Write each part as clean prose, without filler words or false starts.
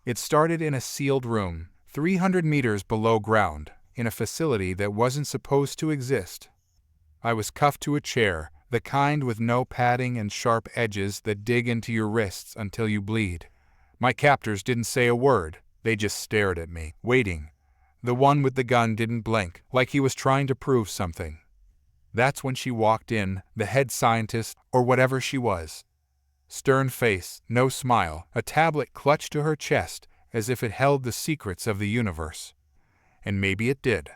It started in a sealed room, 300 meters below ground, in a facility that wasn't supposed to exist. I was cuffed to a chair, the kind with no padding and sharp edges that dig into your wrists until you bleed. My captors didn't say a word, they just stared at me, waiting. The one with the gun didn't blink, like he was trying to prove something. That's when she walked in, the head scientist, or whatever she was. Stern face, no smile, a tablet clutched to her chest, as if it held the secrets of the universe. And maybe it did.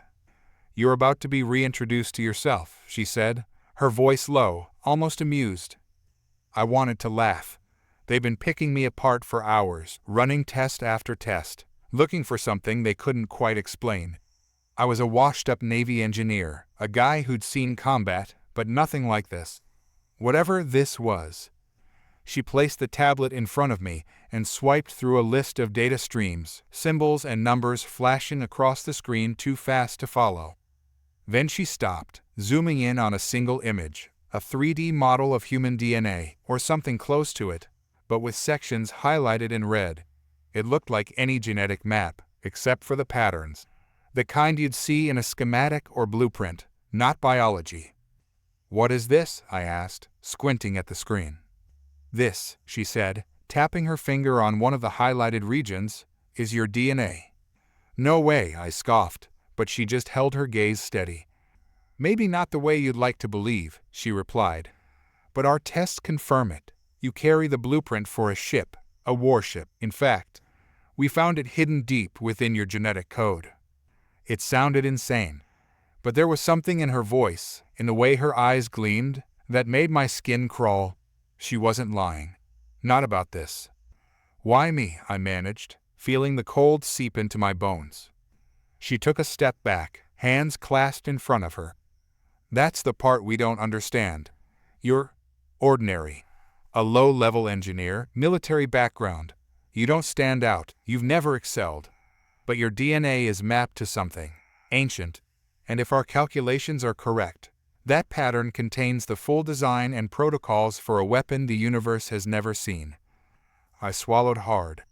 "You're about to be reintroduced to yourself," she said, her voice low, almost amused. I wanted to laugh. They'd been picking me apart for hours, running test after test, looking for something they couldn't quite explain. I was a washed-up Navy engineer, a guy who'd seen combat, but nothing like this. Whatever this was. She placed the tablet in front of me and swiped through a list of data streams, symbols and numbers flashing across the screen too fast to follow. Then she stopped, zooming in on a single image, a 3D model of human DNA, or something close to it, but with sections highlighted in red. It looked like any genetic map, except for the patterns. The kind you'd see in a schematic or blueprint, not biology. "What is this?" I asked, squinting at the screen. "This," she said, tapping her finger on one of the highlighted regions, "is your DNA." "No way," I scoffed, but she just held her gaze steady. "Maybe not the way you'd like to believe," she replied. "But our tests confirm it. You carry the blueprint for a ship, a warship. In fact, we found it hidden deep within your genetic code." It sounded insane, but there was something in her voice, in the way her eyes gleamed, that made my skin crawl. She wasn't lying. Not about this. "Why me?" I managed, feeling the cold seep into my bones. She took a step back, hands clasped in front of her. "That's the part we don't understand. You're ordinary. A low-level engineer, military background. You don't stand out, you've never excelled. But your DNA is mapped to something ancient, and if our calculations are correct, that pattern contains the full design and protocols for a weapon the universe has never seen." I swallowed hard.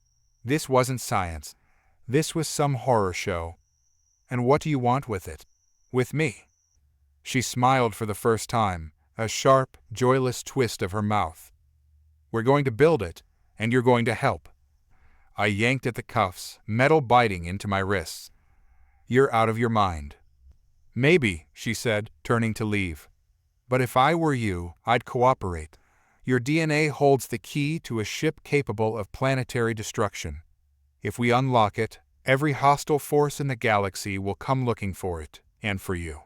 This wasn't science. This was some horror show. "And what do you want with it?" "With me?" She smiled for the first time, a sharp, joyless twist of her mouth. "We're going to build it, and you're going to help." I yanked at the cuffs, metal biting into my wrists. "You're out of your mind." "Maybe," she said, turning to leave. "But if I were you, I'd cooperate. Your DNA holds the key to a ship capable of planetary destruction. If we unlock it, every hostile force in the galaxy will come looking for it, and for you."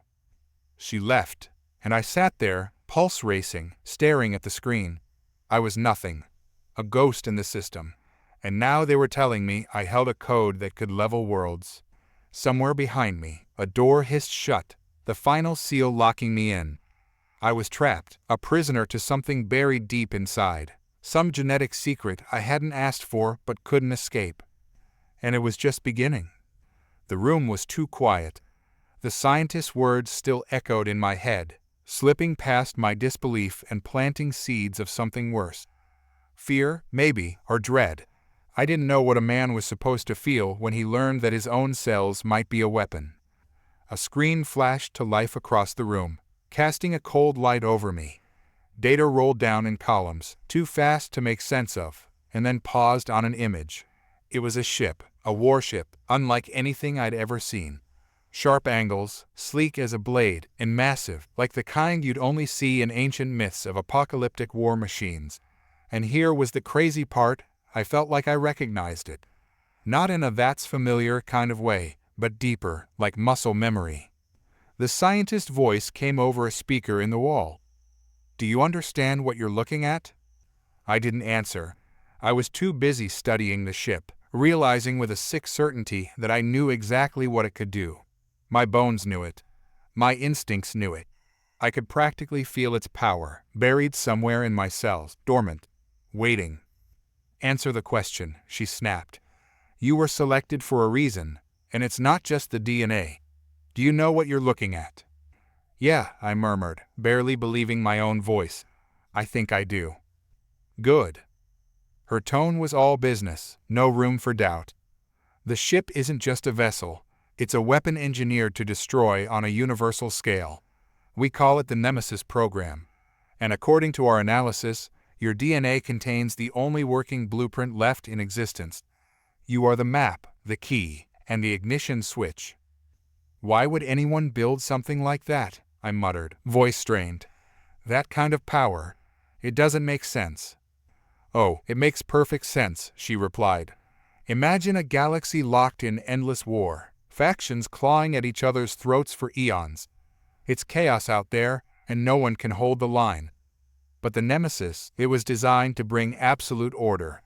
She left, and I sat there, pulse racing, staring at the screen. I was nothing, a ghost in the system, and now they were telling me I held a code that could level worlds. Somewhere behind me, a door hissed shut, the final seal locking me in. I was trapped, a prisoner to something buried deep inside, some genetic secret I hadn't asked for but couldn't escape. And it was just beginning. The room was too quiet. The scientist's words still echoed in my head, slipping past my disbelief and planting seeds of something worse. Fear, maybe, or dread. I didn't know what a man was supposed to feel when he learned that his own cells might be a weapon. A screen flashed to life across the room, casting a cold light over me. Data rolled down in columns, too fast to make sense of, and then paused on an image. It was a ship, a warship, unlike anything I'd ever seen. Sharp angles, sleek as a blade, and massive, like the kind you'd only see in ancient myths of apocalyptic war machines. And here was the crazy part, I felt like I recognized it. Not in a "that's familiar" kind of way, but deeper, like muscle memory. The scientist's voice came over a speaker in the wall. "Do you understand what you're looking at?" I didn't answer. I was too busy studying the ship, realizing with a sick certainty that I knew exactly what it could do. My bones knew it. My instincts knew it. I could practically feel its power, buried somewhere in my cells, dormant, waiting. "Answer the question," she snapped. "You were selected for a reason, and it's not just the DNA. Do you know what you're looking at?" "Yeah," I murmured, barely believing my own voice. "I think I do." "Good." Her tone was all business, no room for doubt. The ship isn't just a vessel, it's a weapon engineered to destroy on a universal scale. We call it the Nemesis program. And according to our analysis, your DNA contains the only working blueprint left in existence. You are the map, the key, and the ignition switch. Why would anyone build something like that? I muttered, voice strained. That kind of power. It doesn't make sense. Oh, it makes perfect sense, she replied. Imagine a galaxy locked in endless war, factions clawing at each other's throats for eons. It's chaos out there, and no one can hold the line. But the Nemesis, it was designed to bring absolute order.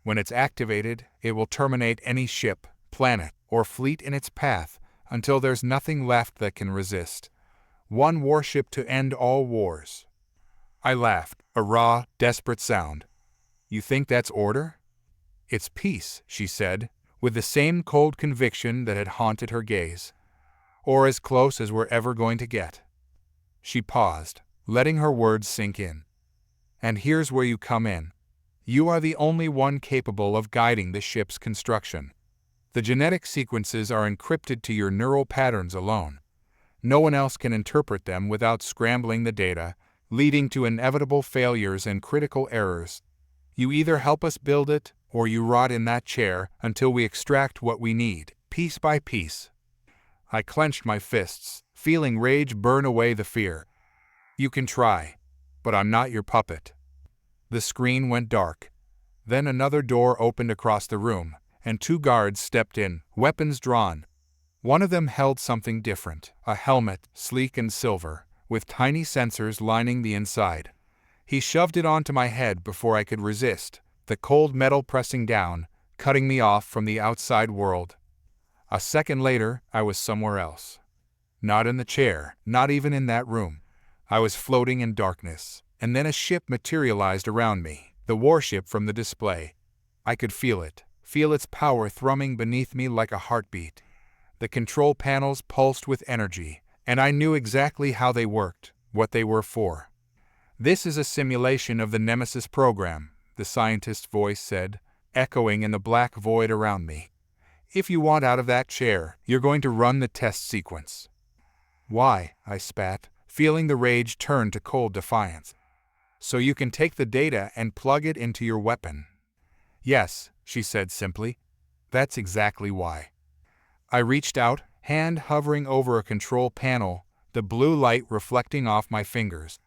When it's activated, it will terminate any ship, planet, or fleet in its path until there's nothing left that can resist. One warship to end all wars. I laughed, a raw, desperate sound. You think that's order? It's peace, she said, with the same cold conviction that had haunted her gaze. Or as close as we're ever going to get. She paused, letting her words sink in. And here's where you come in. You are the only one capable of guiding the ship's construction. The genetic sequences are encrypted to your neural patterns alone. No one else can interpret them without scrambling the data, leading to inevitable failures and critical errors. You either help us build it, or you rot in that chair until we extract what we need, piece by piece. I clenched my fists, feeling rage burn away the fear. You can try, but I'm not your puppet. The screen went dark. Then another door opened across the room, and two guards stepped in, weapons drawn. One of them held something different, a helmet, sleek and silver, with tiny sensors lining the inside. He shoved it onto my head before I could resist, the cold metal pressing down, cutting me off from the outside world. A second later, I was somewhere else. Not in the chair, not even in that room. I was floating in darkness, and then a ship materialized around me, the warship from the display. I could feel its power thrumming beneath me like a heartbeat. The control panels pulsed with energy, and I knew exactly how they worked, what they were for. This is a simulation of the Nemesis program, the scientist's voice said, echoing in the black void around me. If you want out of that chair, you're going to run the test sequence. Why? I spat, feeling the rage turn to cold defiance. So you can take the data and plug it into your weapon. Yes, she said simply. That's exactly why. I reached out, hand hovering over a control panel, the blue light reflecting off my fingers.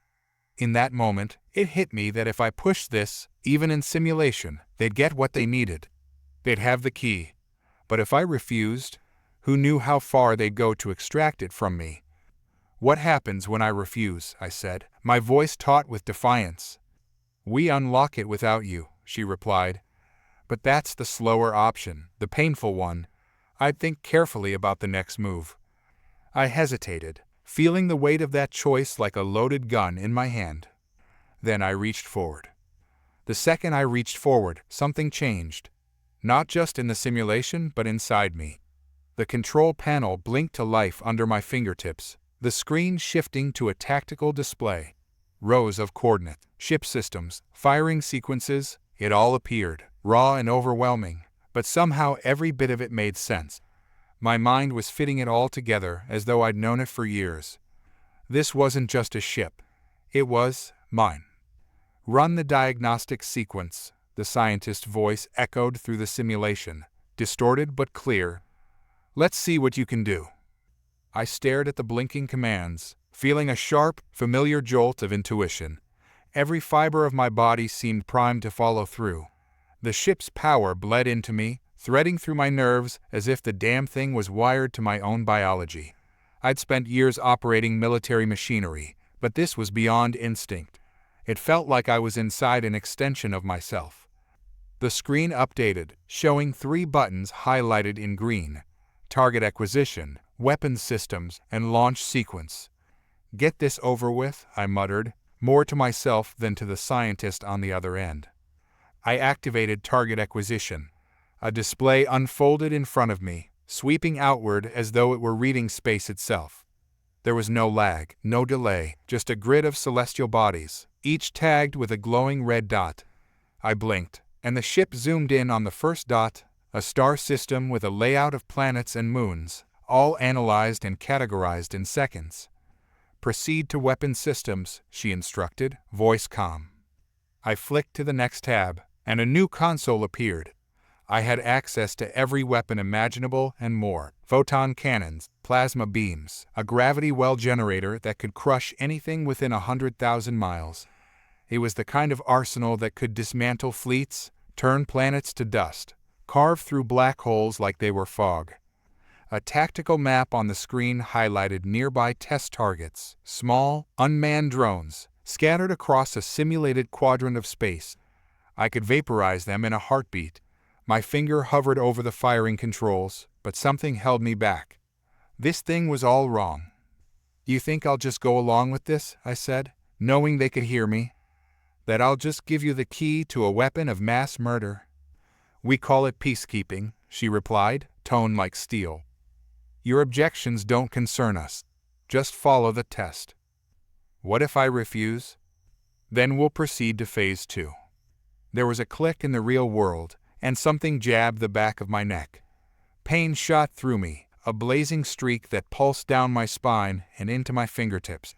In that moment, it hit me that if I pushed this, even in simulation, they'd get what they needed. They'd have the key. But if I refused, who knew how far they'd go to extract it from me? What happens when I refuse? I said, my voice taut with defiance. We unlock it without you, she replied. But that's the slower option, the painful one. I'd think carefully about the next move. I hesitated, feeling the weight of that choice like a loaded gun in my hand. Then I reached forward. The second I reached forward, something changed. Not just in the simulation, but inside me. The control panel blinked to life under my fingertips, the screen shifting to a tactical display. Rows of coordinate, ship systems, firing sequences, it all appeared, raw and overwhelming, but somehow every bit of it made sense. My mind was fitting it all together as though I'd known it for years. This wasn't just a ship. It was mine. Run the diagnostic sequence, the scientist's voice echoed through the simulation, distorted but clear. Let's see what you can do. I stared at the blinking commands, feeling a sharp, familiar jolt of intuition. Every fiber of my body seemed primed to follow through. The ship's power bled into me, threading through my nerves as if the damn thing was wired to my own biology. I'd spent years operating military machinery, but this was beyond instinct. It felt like I was inside an extension of myself. The screen updated, showing 3 buttons highlighted in green: target acquisition, weapons systems, and launch sequence. Get this over with, I muttered, more to myself than to the scientist on the other end. I activated target acquisition. A display unfolded in front of me, sweeping outward as though it were reading space itself. There was no lag, no delay, just a grid of celestial bodies, each tagged with a glowing red dot. I blinked, and the ship zoomed in on the first dot, a star system with a layout of planets and moons, all analyzed and categorized in seconds. "Proceed to weapon systems," she instructed, voice calm. I flicked to the next tab, and a new console appeared. I had access to every weapon imaginable and more: photon cannons, plasma beams, a gravity well generator that could crush anything within 100,000 miles. It was the kind of arsenal that could dismantle fleets, turn planets to dust, carve through black holes like they were fog. A tactical map on the screen highlighted nearby test targets, small, unmanned drones, scattered across a simulated quadrant of space. I could vaporize them in a heartbeat. My finger hovered over the firing controls, but something held me back. This thing was all wrong. "You think I'll just go along with this?" I said, knowing they could hear me. "That I'll just give you the key to a weapon of mass murder?" "We call it peacekeeping," she replied, tone like steel. "Your objections don't concern us. Just follow the test." "What if I refuse?" "Then we'll proceed to phase 2. There was a click in the real world, and something jabbed the back of my neck. Pain shot through me, a blazing streak that pulsed down my spine and into my fingertips.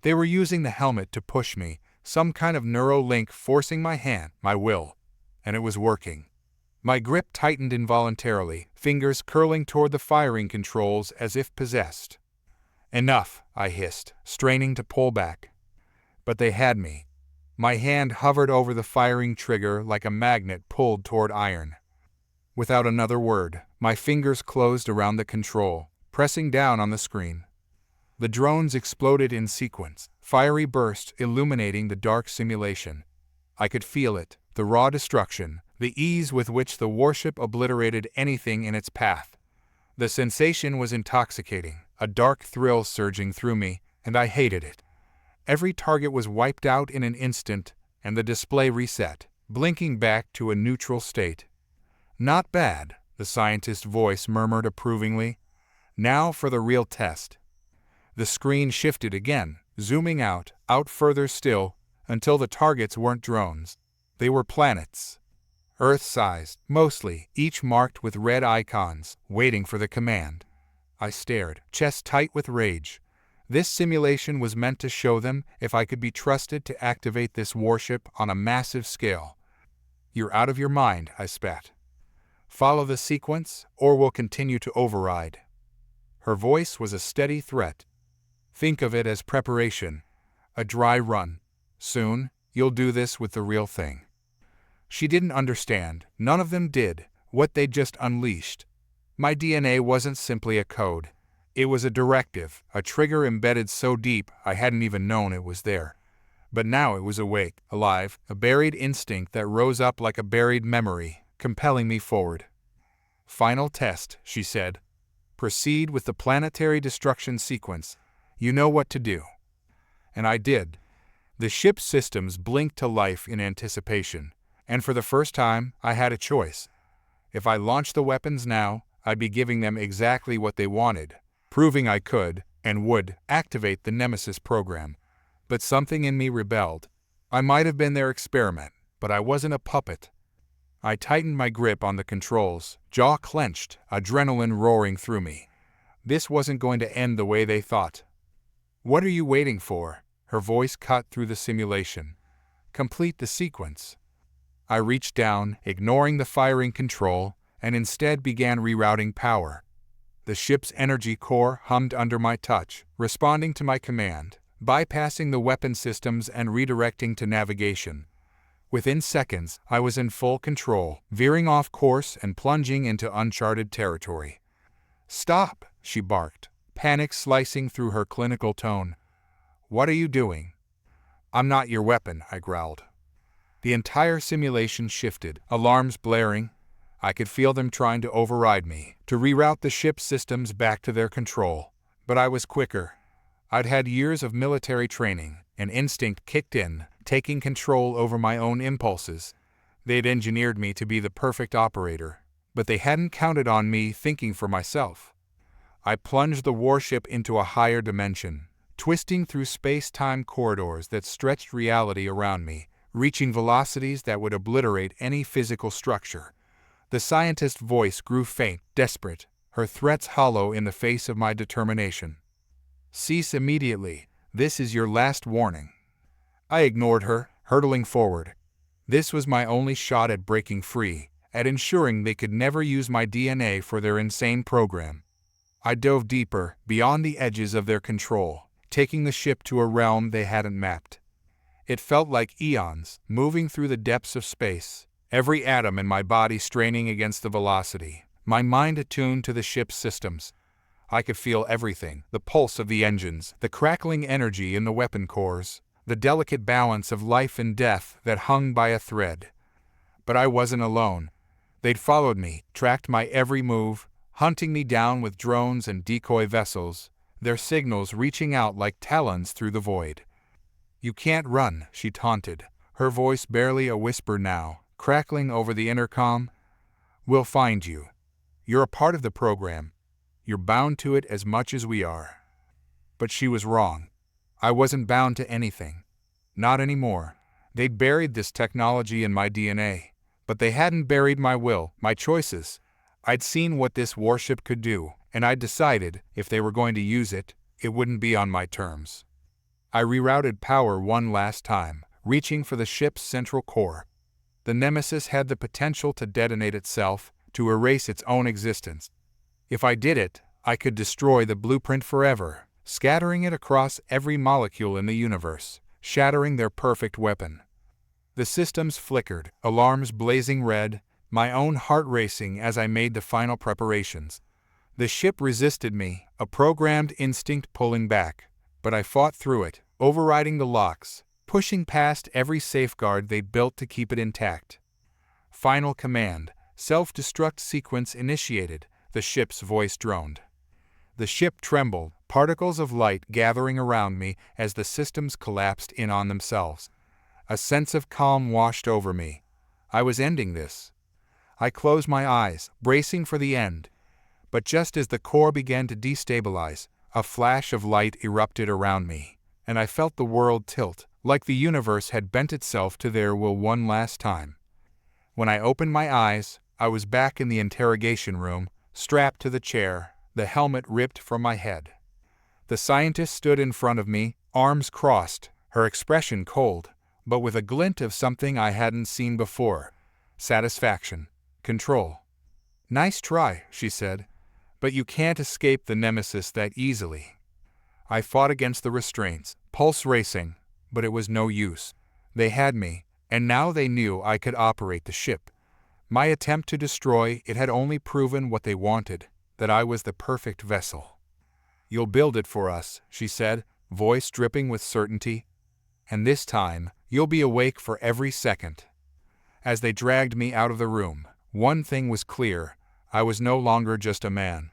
They were using the helmet to push me, some kind of neural link forcing my hand, my will, and it was working. My grip tightened involuntarily, fingers curling toward the firing controls as if possessed. "Enough," I hissed, straining to pull back. But they had me. My hand hovered over the firing trigger like a magnet pulled toward iron. Without another word, my fingers closed around the control, pressing down on the screen. The drones exploded in sequence, fiery bursts illuminating the dark simulation. I could feel it, the raw destruction, the ease with which the warship obliterated anything in its path. The sensation was intoxicating, a dark thrill surging through me, and I hated it. Every target was wiped out in an instant, and the display reset, blinking back to a neutral state. "Not bad," the scientist's voice murmured approvingly. "Now for the real test." The screen shifted again, zooming out further still, until the targets weren't drones. They were planets. Earth-sized, mostly, each marked with red icons, waiting for the command. I stared, chest tight with rage. This simulation was meant to show them if I could be trusted to activate this warship on a massive scale. "You're out of your mind," I spat. "Follow the sequence, or we'll continue to override." Her voice was a steady threat. "Think of it as preparation, a dry run. Soon, you'll do this with the real thing." She didn't understand, none of them did, what they'd just unleashed. My DNA wasn't simply a code. It was a directive, a trigger embedded so deep I hadn't even known it was there. But now it was awake, alive, a buried instinct that rose up like a buried memory, compelling me forward. "Final test," she said. "Proceed with the planetary destruction sequence. You know what to do." And I did. The ship's systems blinked to life in anticipation, and for the first time I had a choice. If I launched the weapons now, I'd be giving them exactly what they wanted, proving I could, and would, activate the Nemesis program. But something in me rebelled. I might have been their experiment, but I wasn't a puppet. I tightened my grip on the controls, jaw clenched, adrenaline roaring through me. This wasn't going to end the way they thought. "What are you waiting for?" Her voice cut through the simulation. "Complete the sequence." I reached down, ignoring the firing control, and instead began rerouting power. The ship's energy core hummed under my touch, responding to my command, bypassing the weapon systems and redirecting to navigation. Within seconds, I was in full control, veering off course and plunging into uncharted territory. "Stop!" she barked, panic slicing through her clinical tone. "What are you doing?" "I'm not your weapon," I growled. The entire simulation shifted, alarms blaring. I could feel them trying to override me, to reroute the ship's systems back to their control. But I was quicker. I'd had years of military training, and instinct kicked in, taking control over my own impulses. They'd engineered me to be the perfect operator, but they hadn't counted on me thinking for myself. I plunged the warship into a higher dimension, twisting through space-time corridors that stretched reality around me, reaching velocities that would obliterate any physical structure. The scientist's voice grew faint, desperate, her threats hollow in the face of my determination. "Cease immediately. This is your last warning." I ignored her, hurtling forward. This was my only shot at breaking free, at ensuring they could never use my DNA for their insane program. I dove deeper, beyond the edges of their control, taking the ship to a realm they hadn't mapped. It felt like eons, moving through the depths of space, every atom in my body straining against the velocity, my mind attuned to the ship's systems. I could feel everything, the pulse of the engines, the crackling energy in the weapon cores, the delicate balance of life and death that hung by a thread. But I wasn't alone. They'd followed me, tracked my every move, hunting me down with drones and decoy vessels, their signals reaching out like talons through the void. "You can't run," she taunted, her voice barely a whisper now, crackling over the intercom. "We'll find you. You're a part of the program. You're bound to it as much as we are." But she was wrong. I wasn't bound to anything. Not anymore. They'd buried this technology in my DNA, but they hadn't buried my will, my choices. I'd seen what this warship could do, and I'd decided, if they were going to use it, it wouldn't be on my terms. I rerouted power one last time, reaching for the ship's central core. The Nemesis had the potential to detonate itself, to erase its own existence. If I did it, I could destroy the blueprint forever, scattering it across every molecule in the universe, shattering their perfect weapon. The systems flickered, alarms blazing red, my own heart racing as I made the final preparations. The ship resisted me, a programmed instinct pulling back, but I fought through it, overriding the locks, pushing past every safeguard they'd built to keep it intact. "Final command, self-destruct sequence initiated," the ship's voice droned. The ship trembled, particles of light gathering around me as the systems collapsed in on themselves. A sense of calm washed over me. I was ending this. I closed my eyes, bracing for the end. But just as the core began to destabilize, a flash of light erupted around me, and I felt the world tilt, like the universe had bent itself to their will one last time. When I opened my eyes, I was back in the interrogation room, strapped to the chair, the helmet ripped from my head. The scientist stood in front of me, arms crossed, her expression cold, but with a glint of something I hadn't seen before: satisfaction, control. "Nice try," she said, "but you can't escape the Nemesis that easily." I fought against the restraints, pulse racing, but it was no use. They had me, and now they knew I could operate the ship. My attempt to destroy it had only proven what they wanted, that I was the perfect vessel. "You'll build it for us," she said, voice dripping with certainty. "And this time, you'll be awake for every second." As they dragged me out of the room, one thing was clear: I was no longer just a man.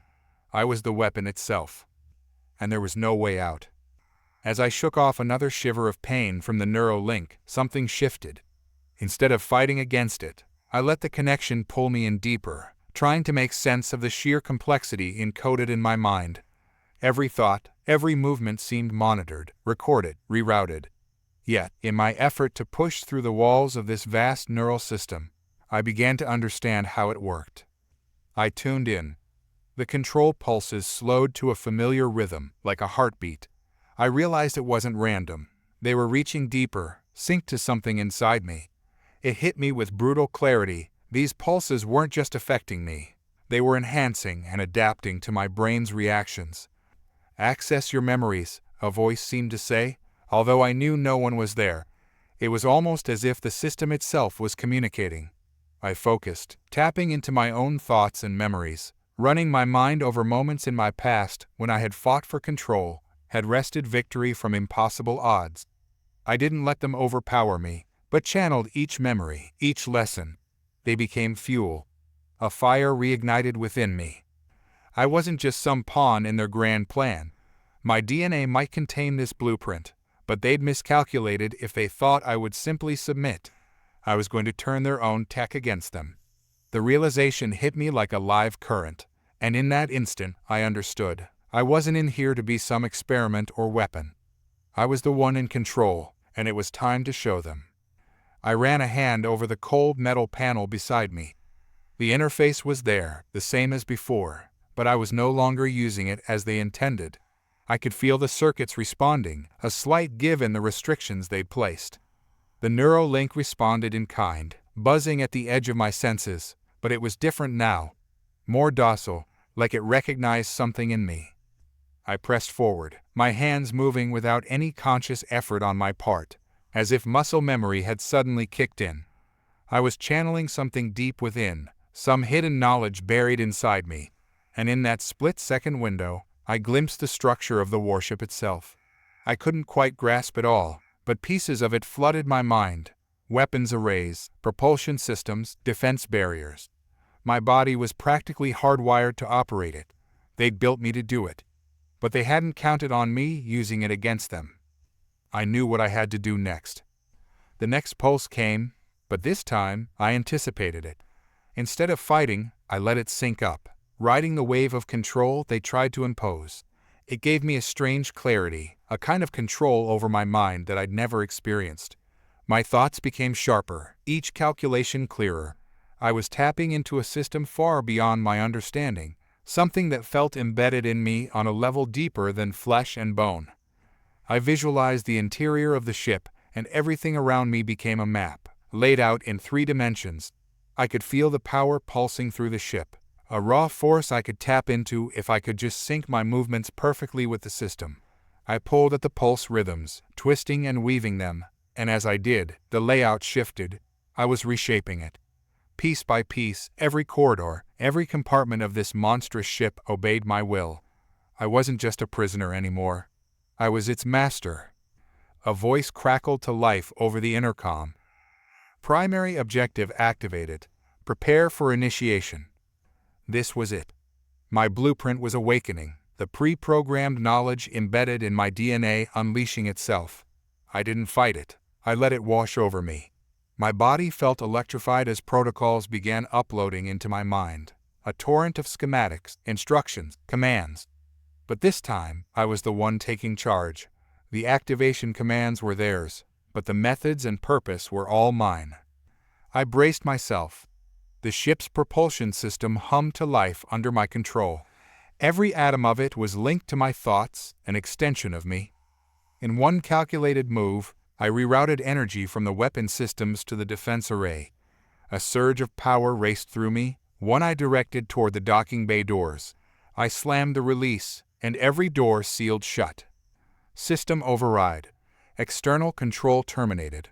I was the weapon itself. And there was no way out. As I shook off another shiver of pain from the neural link, something shifted. Instead of fighting against it, I let the connection pull me in deeper, trying to make sense of the sheer complexity encoded in my mind. Every thought, every movement seemed monitored, recorded, rerouted. Yet, in my effort to push through the walls of this vast neural system, I began to understand how it worked. I tuned in. The control pulses slowed to a familiar rhythm, like a heartbeat. I realized it wasn't random. They were reaching deeper, synced to something inside me. It hit me with brutal clarity. These pulses weren't just affecting me. They were enhancing and adapting to my brain's reactions. "Access your memories," a voice seemed to say, although I knew no one was there. It was almost as if the system itself was communicating. I focused, tapping into my own thoughts and memories, running my mind over moments in my past when I had fought for control, had wrested victory from impossible odds. I didn't let them overpower me, but channeled each memory, each lesson. They became fuel. A fire reignited within me. I wasn't just some pawn in their grand plan. My DNA might contain this blueprint, but they'd miscalculated if they thought I would simply submit. I was going to turn their own tech against them. The realization hit me like a live current, and in that instant I understood. I wasn't in here to be some experiment or weapon. I was the one in control, and it was time to show them. I ran a hand over the cold metal panel beside me. The interface was there, the same as before, but I was no longer using it as they intended. I could feel the circuits responding, a slight give in the restrictions they'd placed. The Neuralink responded in kind, buzzing at the edge of my senses, but it was different now. More docile, like it recognized something in me. I pressed forward, my hands moving without any conscious effort on my part, as if muscle memory had suddenly kicked in. I was channeling something deep within, some hidden knowledge buried inside me, and in that split-second window, I glimpsed the structure of the warship itself. I couldn't quite grasp it all, but pieces of it flooded my mind. Weapons arrays, propulsion systems, defense barriers. My body was practically hardwired to operate it. They'd built me to do it. But they hadn't counted on me using it against them. I knew what I had to do next. The next pulse came, but this time I anticipated it. Instead of fighting, I let it sink up, riding the wave of control they tried to impose. It gave me a strange clarity, a kind of control over my mind that I'd never experienced. My thoughts became sharper, each calculation clearer. I was tapping into a system far beyond my understanding, something that felt embedded in me on a level deeper than flesh and bone. I visualized the interior of the ship, and everything around me became a map, laid out in 3 dimensions. I could feel the power pulsing through the ship, a raw force I could tap into if I could just sync my movements perfectly with the system. I pulled at the pulse rhythms, twisting and weaving them, and as I did, the layout shifted. I was reshaping it. Piece by piece, every corridor, every compartment of this monstrous ship obeyed my will. I wasn't just a prisoner anymore. I was its master. A voice crackled to life over the intercom. Primary objective activated. Prepare for initiation. This was it. My blueprint was awakening, the pre-programmed knowledge embedded in my DNA unleashing itself. I didn't fight it. I let it wash over me. My body felt electrified as protocols began uploading into my mind. A torrent of schematics, instructions, commands. But this time, I was the one taking charge. The activation commands were theirs, but the methods and purpose were all mine. I braced myself. The ship's propulsion system hummed to life under my control. Every atom of it was linked to my thoughts, an extension of me. In one calculated move, I rerouted energy from the weapon systems to the defense array. A surge of power raced through me, one I directed toward the docking bay doors. I slammed the release, and every door sealed shut. System override. External control terminated.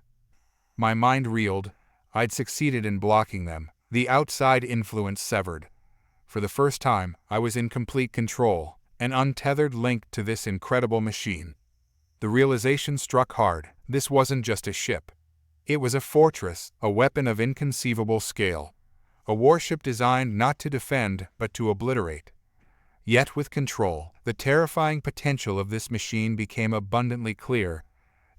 My mind reeled. I'd succeeded in blocking them, the outside influence severed. For the first time, I was in complete control, an untethered link to this incredible machine. The realization struck hard. This wasn't just a ship. It was a fortress, a weapon of inconceivable scale. A warship designed not to defend, but to obliterate. Yet with control, the terrifying potential of this machine became abundantly clear.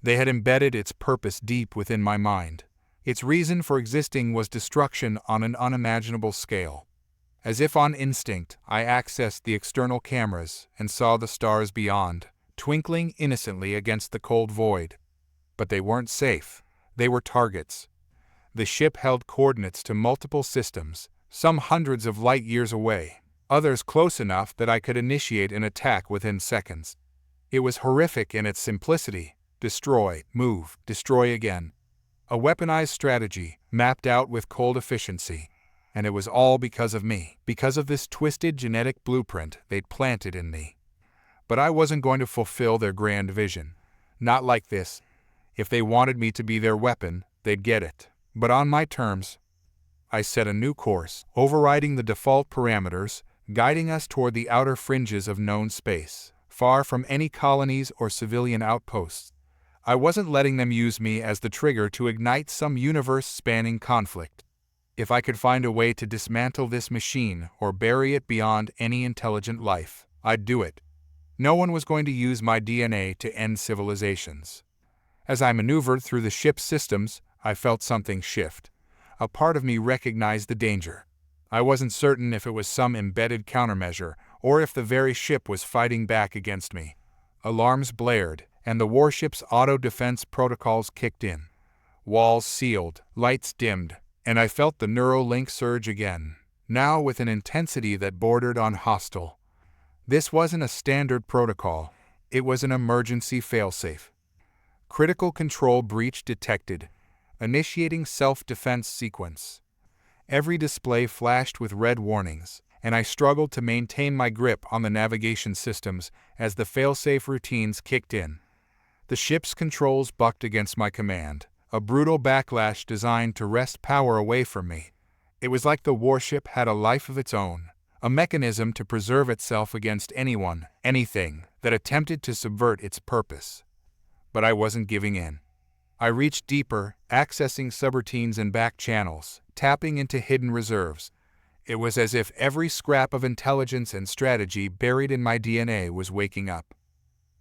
They had embedded its purpose deep within my mind. Its reason for existing was destruction on an unimaginable scale. As if on instinct, I accessed the external cameras and saw the stars beyond, twinkling innocently against the cold void. But they weren't safe. They were targets. The ship held coordinates to multiple systems, some hundreds of light years away, others close enough that I could initiate an attack within seconds. It was horrific in its simplicity. Destroy, move, destroy again. A weaponized strategy, mapped out with cold efficiency. And it was all because of me, because of this twisted genetic blueprint they'd planted in me. But I wasn't going to fulfill their grand vision. Not like this. If they wanted me to be their weapon, they'd get it. But on my terms. I set a new course, overriding the default parameters, guiding us toward the outer fringes of known space, far from any colonies or civilian outposts. I wasn't letting them use me as the trigger to ignite some universe-spanning conflict. If I could find a way to dismantle this machine or bury it beyond any intelligent life, I'd do it. No one was going to use my DNA to end civilizations. As I maneuvered through the ship's systems, I felt something shift. A part of me recognized the danger. I wasn't certain if it was some embedded countermeasure or if the very ship was fighting back against me. Alarms blared, and the warship's auto-defense protocols kicked in. walls sealed, lights dimmed, and I felt the Neuralink surge again, now with an intensity that bordered on hostile. This wasn't a standard protocol. It was an emergency failsafe. Critical control breach detected. Initiating self-defense sequence. Every display flashed with red warnings, and I struggled to maintain my grip on the navigation systems as the failsafe routines kicked in. The ship's controls bucked against my command, a brutal backlash designed to wrest power away from me. It was like the warship had a life of its own, a mechanism to preserve itself against anyone, anything, that attempted to subvert its purpose. But I wasn't giving in. I reached deeper, accessing subroutines and back channels, tapping into hidden reserves. It was as if every scrap of intelligence and strategy buried in my DNA was waking up.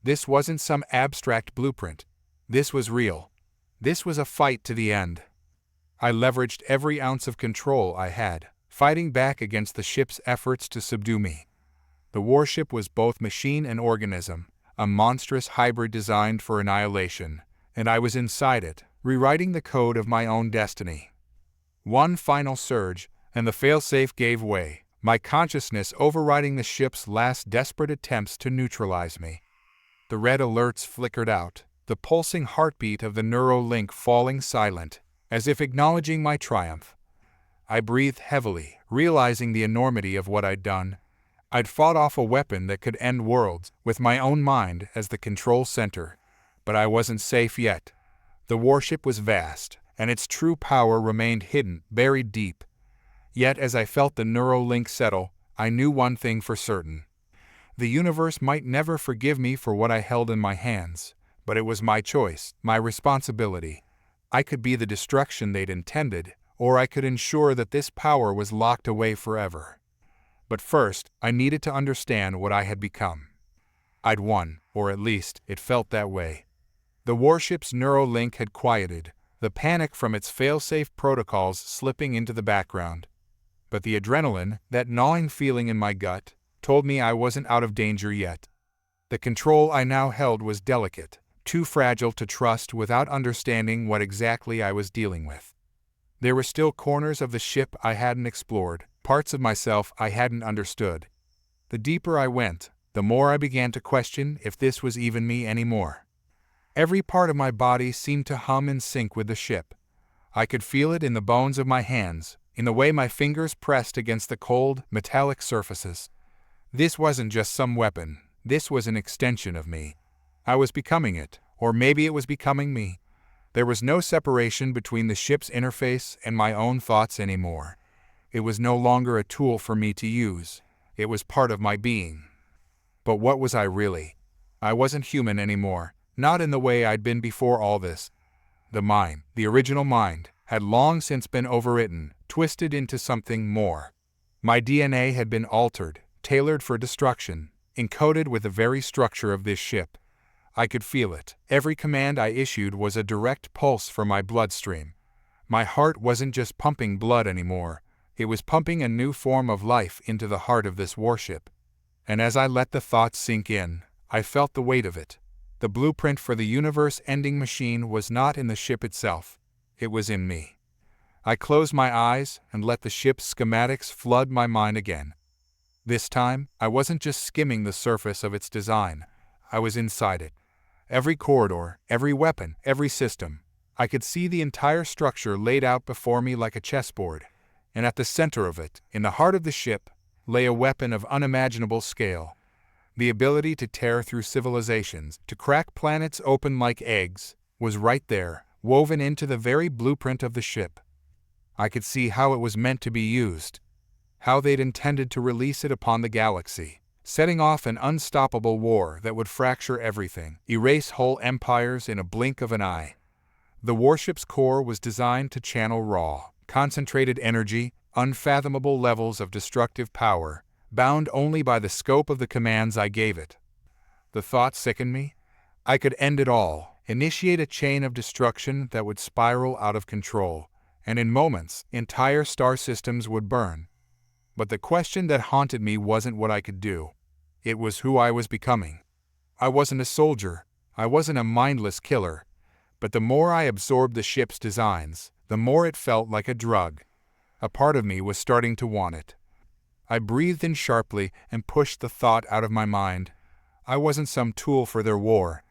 This wasn't some abstract blueprint. This was real. This was a fight to the end. I leveraged every ounce of control I had, fighting back against the ship's efforts to subdue me. The warship was both machine and organism, a monstrous hybrid designed for annihilation, and I was inside it, rewriting the code of my own destiny. One final surge, and the failsafe gave way, my consciousness overriding the ship's last desperate attempts to neutralize me. The red alerts flickered out, the pulsing heartbeat of the Neuralink falling silent, as if acknowledging my triumph. I breathed heavily, realizing the enormity of what I'd done. I'd fought off a weapon that could end worlds, with my own mind as the control center. But I wasn't safe yet. The warship was vast, and its true power remained hidden, buried deep. Yet as I felt the Neuralink settle, I knew one thing for certain. The universe might never forgive me for what I held in my hands, but it was my choice, my responsibility. I could be the destruction they'd intended, or I could ensure that this power was locked away forever. But first, I needed to understand what I had become. I'd won, or at least, it felt that way. The warship's Neuralink had quieted, the panic from its failsafe protocols slipping into the background. But the adrenaline, that gnawing feeling in my gut, told me I wasn't out of danger yet. The control I now held was delicate, too fragile to trust without understanding what exactly I was dealing with. There were still corners of the ship I hadn't explored, parts of myself I hadn't understood. The deeper I went, the more I began to question if this was even me anymore. Every part of my body seemed to hum in sync with the ship. I could feel it in the bones of my hands, in the way my fingers pressed against the cold, metallic surfaces. This wasn't just some weapon, this was an extension of me. I was becoming it, or maybe it was becoming me. There was no separation between the ship's interface and my own thoughts anymore. It was no longer a tool for me to use. It was part of my being. But what was I really? I wasn't human anymore, not in the way I'd been before all this. The mind, the original mind, had long since been overwritten, twisted into something more. My DNA had been altered, tailored for destruction, encoded with the very structure of this ship. I could feel it. Every command I issued was a direct pulse for my bloodstream. My heart wasn't just pumping blood anymore. It was pumping a new form of life into the heart of this warship. And as I let the thoughts sink in, I felt the weight of it. The blueprint for the universe-ending machine was not in the ship itself. It was in me. I closed my eyes and let the ship's schematics flood my mind again. This time, I wasn't just skimming the surface of its design. I was inside it. Every corridor, every weapon, every system. I could see the entire structure laid out before me like a chessboard. And at the center of it, in the heart of the ship, lay a weapon of unimaginable scale. The ability to tear through civilizations, to crack planets open like eggs, was right there, woven into the very blueprint of the ship. I could see how it was meant to be used, how they'd intended to release it upon the galaxy, setting off an unstoppable war that would fracture everything, erase whole empires in a blink of an eye. The warship's core was designed to channel raw, concentrated energy, unfathomable levels of destructive power, bound only by the scope of the commands I gave it. The thought sickened me. I could end it all, initiate a chain of destruction that would spiral out of control, and in moments, entire star systems would burn. But the question that haunted me wasn't what I could do. It was who I was becoming. I wasn't a soldier. I wasn't a mindless killer. But the more I absorbed the ship's designs, the more it felt like a drug. A part of me was starting to want it. I breathed in sharply and pushed the thought out of my mind. I wasn't some tool for their war.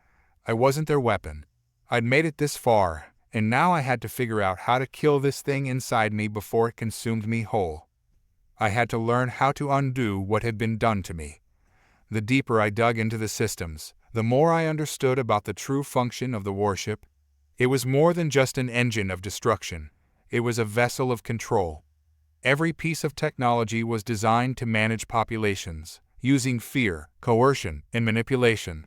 I wasn't their weapon. I'd made it this far, and now I had to figure out how to kill this thing inside me before it consumed me whole. I had to learn how to undo what had been done to me. The deeper I dug into the systems, the more I understood about the true function of the warship. It was more than just an engine of destruction. It was a vessel of control. Every piece of technology was designed to manage populations, using fear, coercion, and manipulation.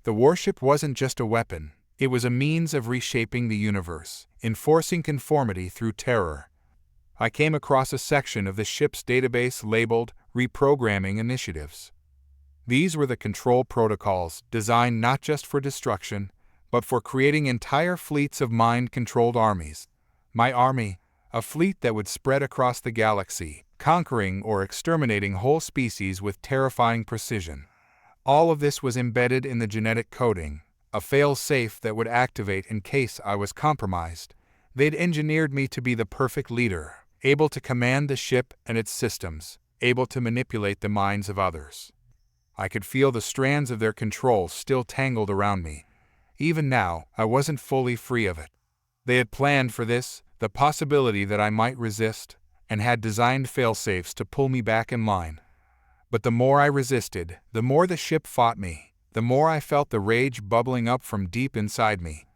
The warship wasn't just a weapon. It was a means of reshaping the universe, enforcing conformity through terror. I came across a section of the ship's database labeled Reprogramming Initiatives. These were the control protocols designed not just for destruction, but for creating entire fleets of mind-controlled armies. My army, a fleet that would spread across the galaxy, conquering or exterminating whole species with terrifying precision. All of this was embedded in the genetic coding, a fail-safe that would activate in case I was compromised. They'd engineered me to be the perfect leader, able to command the ship and its systems, able to manipulate the minds of others. I could feel the strands of their control still tangled around me. Even now, I wasn't fully free of it. They had planned for this, the possibility that I might resist, and had designed fail-safes to pull me back in line. But the more I resisted, the more the ship fought me, the more I felt the rage bubbling up from deep inside me.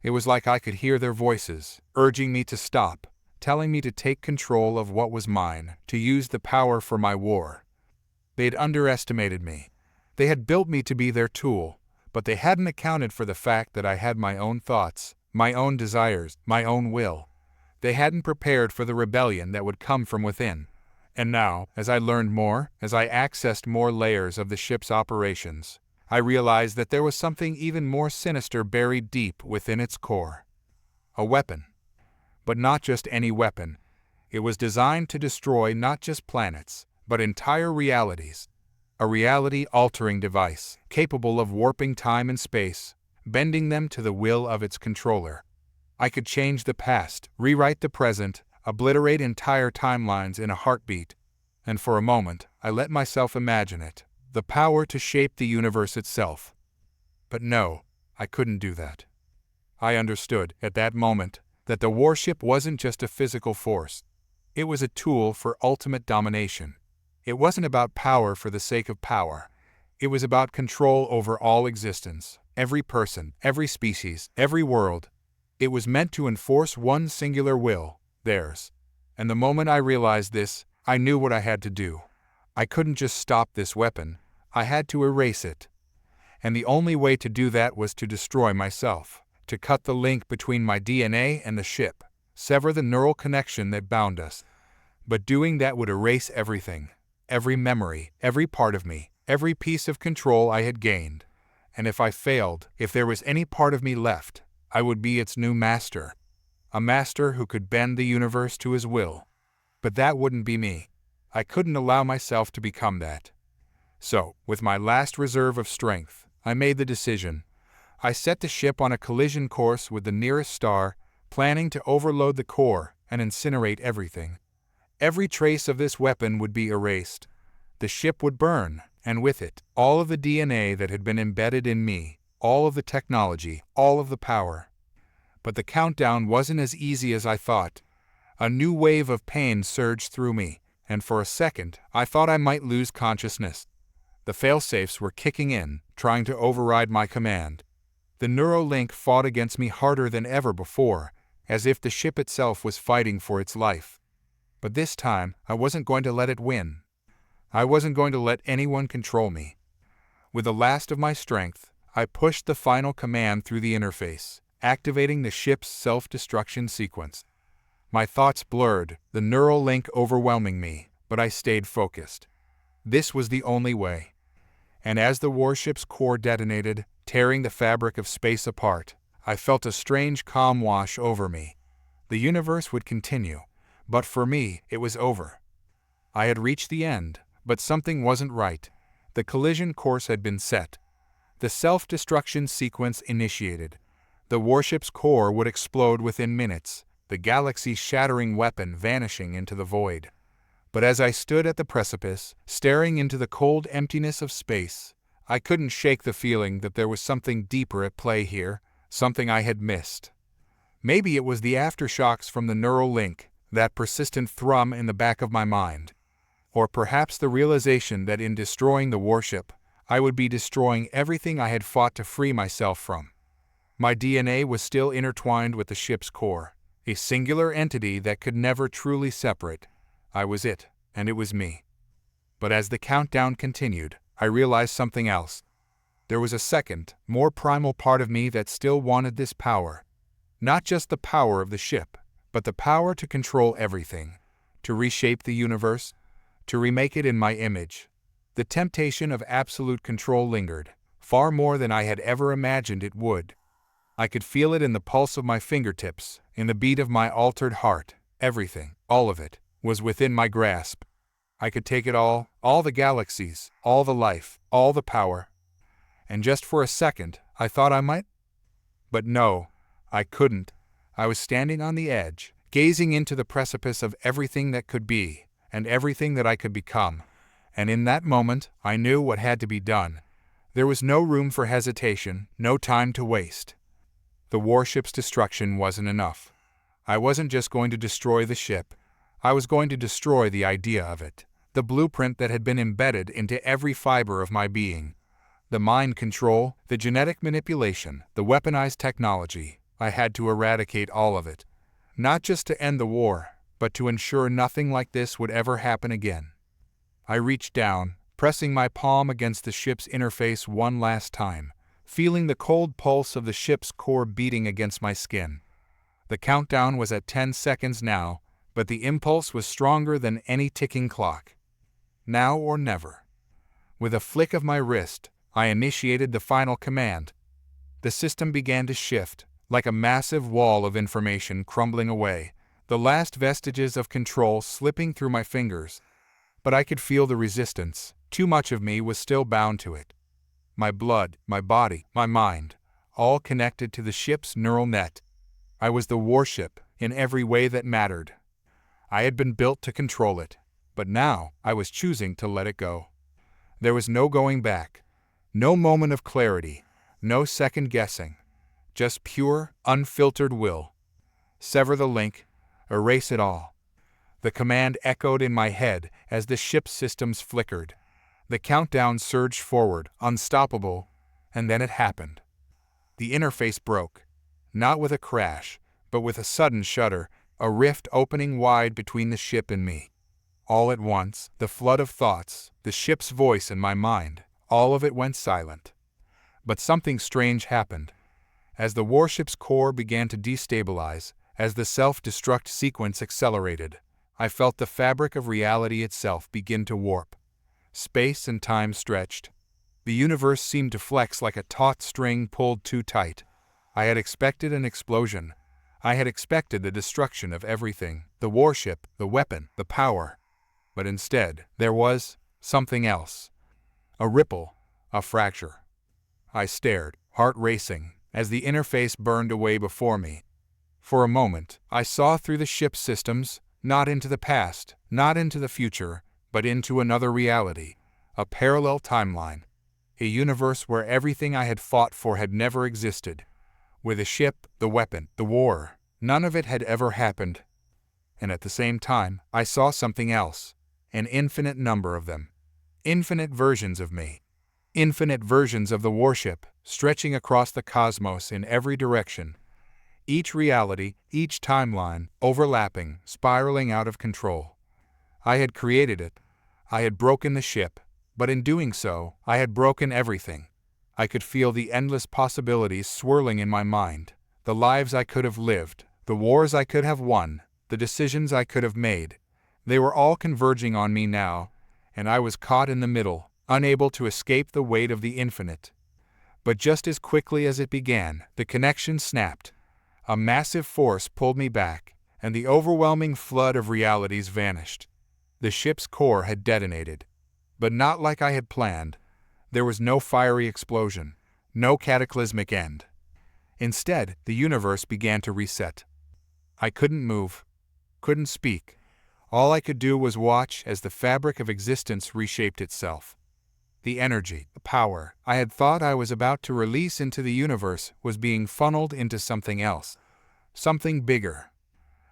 It was like I could hear their voices, urging me to stop, telling me to take control of what was mine, to use the power for my war. They'd underestimated me. They had built me to be their tool, but they hadn't accounted for the fact that I had my own thoughts, my own desires, my own will. They hadn't prepared for the rebellion that would come from within. And now, as I learned more, as I accessed more layers of the ship's operations, I realized that there was something even more sinister buried deep within its core. A weapon. But not just any weapon. It was designed to destroy not just planets, but entire realities. A reality-altering device, capable of warping time and space, bending them to the will of its controller. I could change the past, rewrite the present, obliterate entire timelines in a heartbeat. And for a moment, I let myself imagine it, the power to shape the universe itself. But no, I couldn't do that. I understood, at that moment, that the warship wasn't just a physical force. It was a tool for ultimate domination. It wasn't about power for the sake of power. It was about control over all existence, every person, every species, every world. It was meant to enforce one singular will, theirs. And the moment I realized this, I knew what I had to do. I couldn't just stop this weapon. I had to erase it. And the only way to do that was to destroy myself, to cut the link between my DNA and the ship, sever the neural connection that bound us. But doing that would erase everything. Every memory, every part of me, every piece of control I had gained. And if I failed, if there was any part of me left, I would be its new master. A master who could bend the universe to his will. But that wouldn't be me. I couldn't allow myself to become that. So, with my last reserve of strength, I made the decision. I set the ship on a collision course with the nearest star, planning to overload the core and incinerate everything. Every trace of this weapon would be erased. The ship would burn, and with it, all of the DNA that had been embedded in me, all of the technology, all of the power. But the countdown wasn't as easy as I thought. A new wave of pain surged through me, and for a second, I thought I might lose consciousness. The failsafes were kicking in, trying to override my command. The Neuralink fought against me harder than ever before, as if the ship itself was fighting for its life. But this time, I wasn't going to let it win. I wasn't going to let anyone control me. With the last of my strength, I pushed the final command through the interface, activating the ship's self-destruction sequence. My thoughts blurred, the neural link overwhelming me, but I stayed focused. This was the only way. And as the warship's core detonated, tearing the fabric of space apart, I felt a strange calm wash over me. The universe would continue, but for me, it was over. I had reached the end, but something wasn't right. The collision course had been set. The self-destruction sequence initiated. The warship's core would explode within minutes, the galaxy-shattering weapon vanishing into the void. But as I stood at the precipice, staring into the cold emptiness of space, I couldn't shake the feeling that there was something deeper at play here, something I had missed. Maybe it was the aftershocks from the neural link, that persistent thrum in the back of my mind. Or perhaps the realization that in destroying the warship, I would be destroying everything I had fought to free myself from. My DNA was still intertwined with the ship's core, a singular entity that could never truly separate. I was it, and it was me. But as the countdown continued, I realized something else. There was a second, more primal part of me that still wanted this power. Not just the power of the ship, but the power to control everything, to reshape the universe, to remake it in my image. The temptation of absolute control lingered, far more than I had ever imagined it would. I could feel it in the pulse of my fingertips, in the beat of my altered heart. Everything, all of it, was within my grasp. I could take it all the galaxies, all the life, all the power. And just for a second, I thought I might. But no, I couldn't. I was standing on the edge, gazing into the precipice of everything that could be, and everything that I could become. And in that moment, I knew what had to be done. There was no room for hesitation, no time to waste. The warship's destruction wasn't enough. I wasn't just going to destroy the ship. I was going to destroy the idea of it, the blueprint that had been embedded into every fiber of my being. The mind control, the genetic manipulation, the weaponized technology. I had to eradicate all of it. Not just to end the war, but to ensure nothing like this would ever happen again. I reached down, pressing my palm against the ship's interface one last time, feeling the cold pulse of the ship's core beating against my skin. The countdown was at 10 seconds now, but the impulse was stronger than any ticking clock. Now or never. With a flick of my wrist, I initiated the final command. The system began to shift, like a massive wall of information crumbling away, the last vestiges of control slipping through my fingers. But I could feel the resistance. Too much of me was still bound to it. My blood, my body, my mind, all connected to the ship's neural net. I was the warship, in every way that mattered. I had been built to control it, but now I was choosing to let it go. There was no going back, no moment of clarity, no second guessing, just pure, unfiltered will. Sever the link, erase it all. The command echoed in my head as the ship's systems flickered. The countdown surged forward, unstoppable, and then it happened. The interface broke, not with a crash, but with a sudden shudder, a rift opening wide between the ship and me. All at once, the flood of thoughts, the ship's voice in my mind, all of it went silent. But something strange happened. As the warship's core began to destabilize, as the self-destruct sequence accelerated, I felt the fabric of reality itself begin to warp. Space and time stretched. The universe seemed to flex like a taut string pulled too tight. I had expected an explosion. I had expected the destruction of everything, the warship, the weapon, the power. But instead, there was something else. A ripple, a fracture. I stared, heart racing, as the interface burned away before me. For a moment, I saw through the ship's systems, not into the past, not into the future, but into another reality, a parallel timeline, a universe where everything I had fought for had never existed. With the ship, the weapon, the war, none of it had ever happened. And at the same time, I saw something else, an infinite number of them. Infinite versions of me. Infinite versions of the warship, stretching across the cosmos in every direction. Each reality, each timeline, overlapping, spiraling out of control. I had created it. I had broken the ship, but in doing so, I had broken everything. I could feel the endless possibilities swirling in my mind, the lives I could have lived, the wars I could have won, the decisions I could have made. They were all converging on me now, and I was caught in the middle, unable to escape the weight of the infinite. But just as quickly as it began, the connection snapped. A massive force pulled me back, and the overwhelming flood of realities vanished. The ship's core had detonated. But not like I had planned. There was no fiery explosion, no cataclysmic end. Instead, the universe began to reset. I couldn't move, couldn't speak. All I could do was watch as the fabric of existence reshaped itself. The energy, the power I had thought I was about to release into the universe was being funneled into something else, something bigger.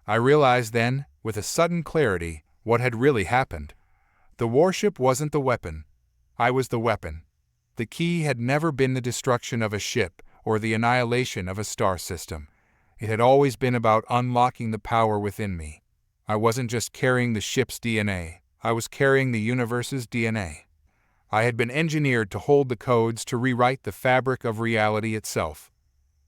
I realized then, with a sudden clarity, what had really happened. The warship wasn't the weapon. I was the weapon. The key had never been the destruction of a ship or the annihilation of a star system. It had always been about unlocking the power within me. I wasn't just carrying the ship's DNA. I was carrying the universe's DNA. I had been engineered to hold the codes to rewrite the fabric of reality itself.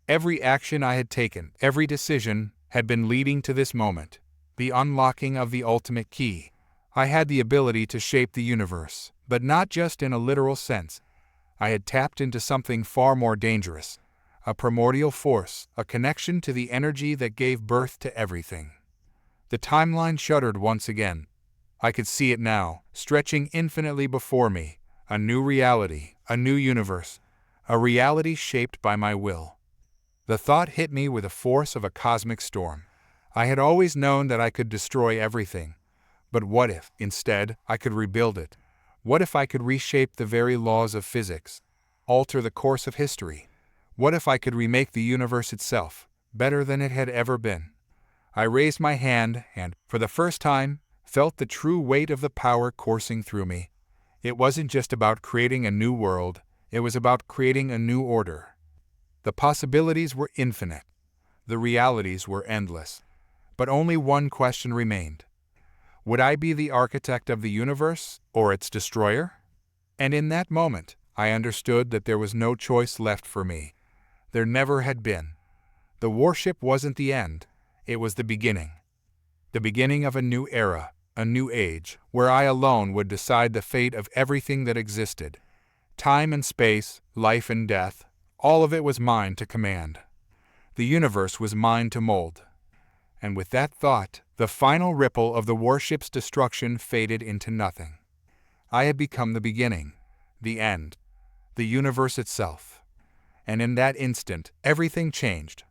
Every action I had taken, every decision, had been leading to this moment, the unlocking of the ultimate key. I had the ability to shape the universe, but not just in a literal sense. I had tapped into something far more dangerous, a primordial force, a connection to the energy that gave birth to everything. The timeline shuddered once again. I could see it now, stretching infinitely before me, a new reality, a new universe, a reality shaped by my will. The thought hit me with the force of a cosmic storm. I had always known that I could destroy everything. But what if, instead, I could rebuild it? What if I could reshape the very laws of physics, alter the course of history? What if I could remake the universe itself, better than it had ever been? I raised my hand and, for the first time, felt the true weight of the power coursing through me. It wasn't just about creating a new world, it was about creating a new order. The possibilities were infinite. The realities were endless. But only one question remained. Would I be the architect of the universe or its destroyer? And in that moment, I understood that there was no choice left for me. There never had been. The warship wasn't the end. It was the beginning. The beginning of a new era, a new age, where I alone would decide the fate of everything that existed. Time and space, life and death, all of it was mine to command. The universe was mine to mold. And with that thought, the final ripple of the warship's destruction faded into nothing. I had become the beginning, the end, the universe itself. And in that instant, everything changed.